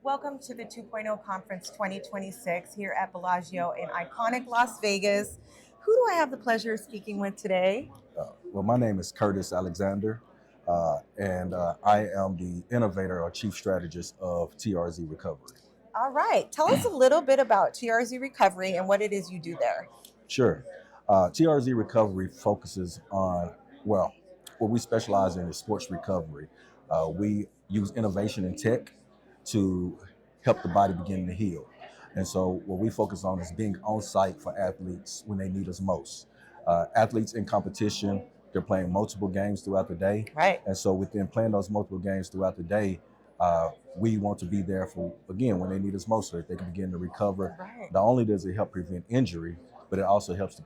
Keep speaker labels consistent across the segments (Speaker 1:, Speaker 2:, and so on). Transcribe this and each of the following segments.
Speaker 1: Welcome to the 2.0 Conference 2026 here at Bellagio in iconic Las Vegas. Who do I have the pleasure of speaking with today?
Speaker 2: Well, my name is Curtis Alexander, and I am the Innovator or Chief Strategist of TRZ Recovery.
Speaker 1: All right, tell us a little bit about TRZ Recovery and what it is you do there.
Speaker 2: Sure. TRZ Recovery focuses on, well, what we specialize in is sports recovery. We use innovation and tech to help the body begin to heal. And so what we focus on is being on site for athletes when they need us most. Athletes in competition, they're playing multiple games throughout the day.
Speaker 1: Right.
Speaker 2: And so within playing those multiple games throughout the day, we want to be there for, again, when they need us most so that they can begin to recover.
Speaker 1: Right.
Speaker 2: Not only does it help prevent injury, but it also helps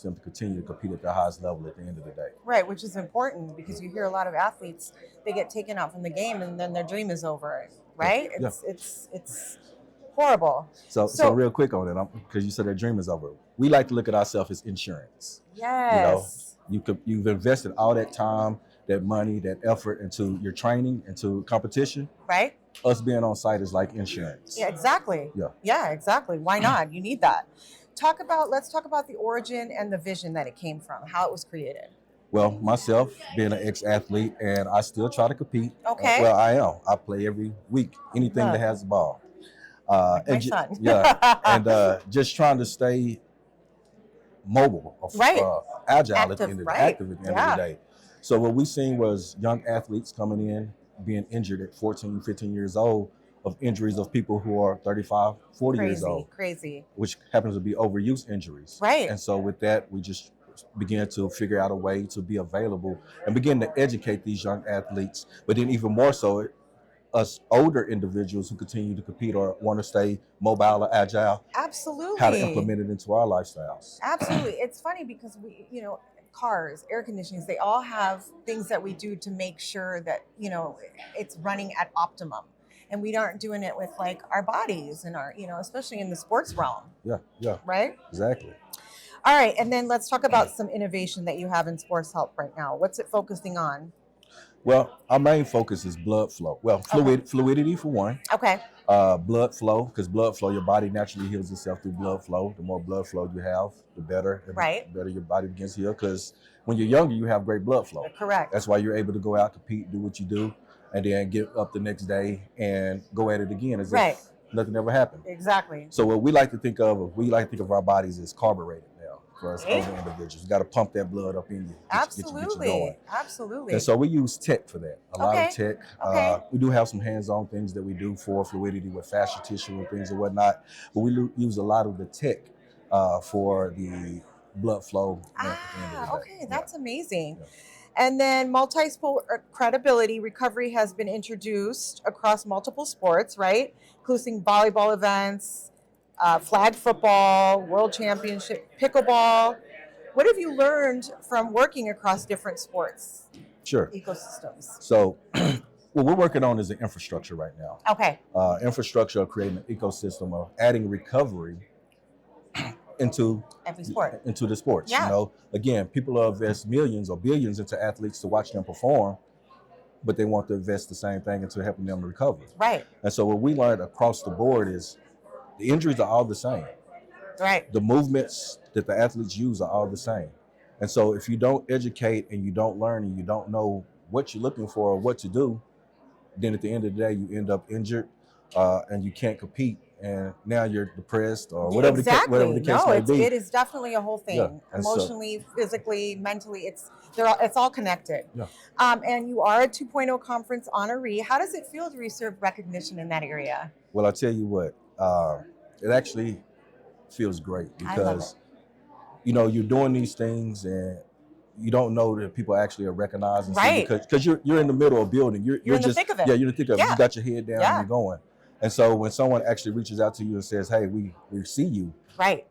Speaker 2: them to continue to compete at their highest level at the end of the day.
Speaker 1: Right, which is important because you hear a lot of athletes, they get taken out from the game and then their dream is over, right?
Speaker 2: Yeah.
Speaker 1: It's horrible.
Speaker 2: So real quick on it, because you said their dream is over. We like to look at ourselves as insurance.
Speaker 1: Yes.
Speaker 2: You've invested all that time, that money, that effort into your training, into competition.
Speaker 1: Right?
Speaker 2: Us being on site is like insurance.
Speaker 1: Yeah, exactly.
Speaker 2: Yeah.
Speaker 1: Yeah, exactly. Why not? You need that. Let's talk about the origin and the vision that it came from, how it was created.
Speaker 2: Well, myself being an ex-athlete, and I still try to compete.
Speaker 1: Okay.
Speaker 2: Well, I am. I play every week, anything that has the ball.
Speaker 1: My son.
Speaker 2: and just trying to stay mobile,
Speaker 1: Right.
Speaker 2: agile
Speaker 1: Active,
Speaker 2: at the end of,
Speaker 1: right.
Speaker 2: active at the end of the day. So what we seen was young athletes coming in, being injured at 14, 15 years old, of injuries of people who are 35, 40 years old.
Speaker 1: Crazy.
Speaker 2: Which happens to be overuse injuries.
Speaker 1: Right.
Speaker 2: And so with that, we just began to figure out a way to be available and begin to educate these young athletes, but then even more so, us older individuals who continue to compete or want to stay mobile or agile,
Speaker 1: Absolutely.
Speaker 2: how to implement it into our lifestyles.
Speaker 1: Absolutely. It's funny because cars, air conditionings, they all have things that we do to make sure that, it's running at optimum. And we aren't doing it with like our bodies and our, especially in the sports realm.
Speaker 2: Yeah.
Speaker 1: Right?
Speaker 2: Exactly.
Speaker 1: All right. And then let's talk about some innovation that you have in sports health right now. What's it focusing on?
Speaker 2: Well, our main focus is blood flow. Well, fluidity for one.
Speaker 1: Okay.
Speaker 2: Blood flow, because blood flow, your body naturally heals itself through blood flow. The more blood flow you have, the better.
Speaker 1: Right.
Speaker 2: The better your body begins to heal. Because when you're younger, you have great blood flow.
Speaker 1: Correct.
Speaker 2: That's why you're able to go out, compete, do what you do, and then get up the next day and go at it again as if nothing ever happened.
Speaker 1: Exactly.
Speaker 2: So what we like to think of our bodies as carbureted now for us older individuals. You got to pump that blood up in you. Get you going.
Speaker 1: Absolutely.
Speaker 2: And so we use tech for that. A lot of tech.
Speaker 1: Okay.
Speaker 2: We do have some hands-on things that we do for fluidity with fascia tissue and things and whatnot. But we use a lot of the tech for the blood flow.
Speaker 1: Okay. That's amazing. Yeah. And then multi-sport credibility recovery has been introduced across multiple sports, right? Including volleyball events, flag football, world championship, pickleball. What have you learned from working across different sports?
Speaker 2: Sure.
Speaker 1: Ecosystems.
Speaker 2: So what we're working on is the infrastructure right now.
Speaker 1: Okay.
Speaker 2: Infrastructure of creating an ecosystem of adding recovery into
Speaker 1: every sport,
Speaker 2: into the sports.
Speaker 1: Yeah.
Speaker 2: Again, people invest millions or billions into athletes to watch them perform, but they want to invest the same thing into helping them to recover.
Speaker 1: Right.
Speaker 2: And so what we learned across the board is the injuries are all the same.
Speaker 1: Right.
Speaker 2: The movements that the athletes use are all the same. And so if you don't educate and you don't learn and you don't know what you're looking for or what to do, then at the end of the day, you end up injured and you can't compete. And now you're depressed or whatever the case may be.
Speaker 1: It is definitely a whole thing. Yeah. Emotionally, physically, mentally, it's all connected.
Speaker 2: Yeah.
Speaker 1: And you are a 2.0 conference honoree. How does it feel to receive recognition in that area?
Speaker 2: Well, I'll tell you what, it actually feels great because, you're doing these things and you don't know that people actually are recognizing,
Speaker 1: right?
Speaker 2: Because you're in the middle of building. You're
Speaker 1: in
Speaker 2: just,
Speaker 1: the thick of it.
Speaker 2: Yeah, you're in the thick of it. You got your head down and you're going. And so when someone actually reaches out to you and says, "Hey, we see you,"
Speaker 1: right?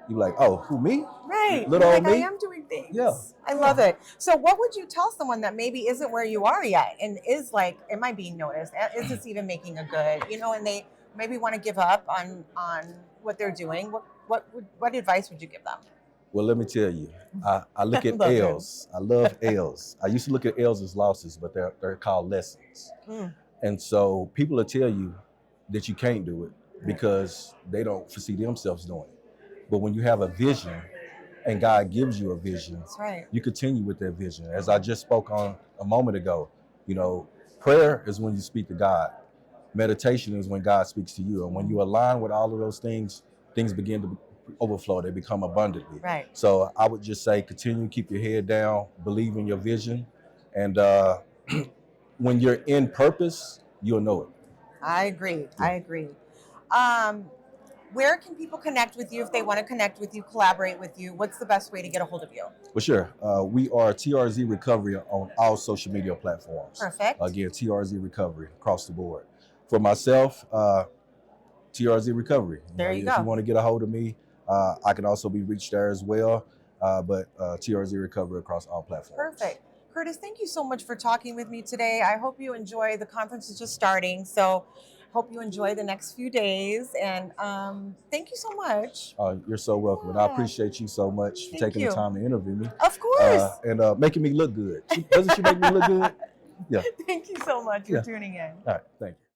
Speaker 2: You're like, "Oh, who, me?"
Speaker 1: Right.
Speaker 2: Little old me.
Speaker 1: I am doing things.
Speaker 2: Yeah.
Speaker 1: I love it. So what would you tell someone that maybe isn't where you are yet and is like, am I being noticed? Is this even making a good? And they maybe want to give up on what they're doing. What advice would you give them?
Speaker 2: Well, let me tell you, I look at L's. I love L's. I used to look at L's as losses, but they're called lessons. And so people will tell you, that you can't do it because they don't foresee themselves doing it. But when you have a vision and God gives you a vision,
Speaker 1: That's right.
Speaker 2: you continue with that vision. As I just spoke on a moment ago, you know, prayer is when you speak to God. Meditation is when God speaks to you. And when you align with all of those things, things begin to overflow. They become abundantly.
Speaker 1: Right.
Speaker 2: So I would just say, continue, keep your head down, believe in your vision. And when you're in purpose, you'll know it.
Speaker 1: I agree.
Speaker 2: Yeah.
Speaker 1: I agree. Um, where can people connect with you if they want to connect with you, collaborate with you? What's the best way to get a hold of you?
Speaker 2: For sure. We are TRZ Recovery on all social media platforms.
Speaker 1: Perfect.
Speaker 2: Again, TRZ Recovery across the board. For myself, TRZ Recovery.
Speaker 1: There you
Speaker 2: If
Speaker 1: go.
Speaker 2: you want to get a hold of me, I can also be reached there as well. But TRZ Recovery across all platforms.
Speaker 1: Perfect. Curtis, thank you so much for talking with me today. I hope you enjoy. The conference is just starting, so hope you enjoy the next few days. And thank you so much.
Speaker 2: You're so welcome. And I appreciate you so much for taking the time to interview me.
Speaker 1: Of course.
Speaker 2: And making me look good. Doesn't she make me look good? Yeah.
Speaker 1: Thank you so much for tuning in.
Speaker 2: All right. Thank you.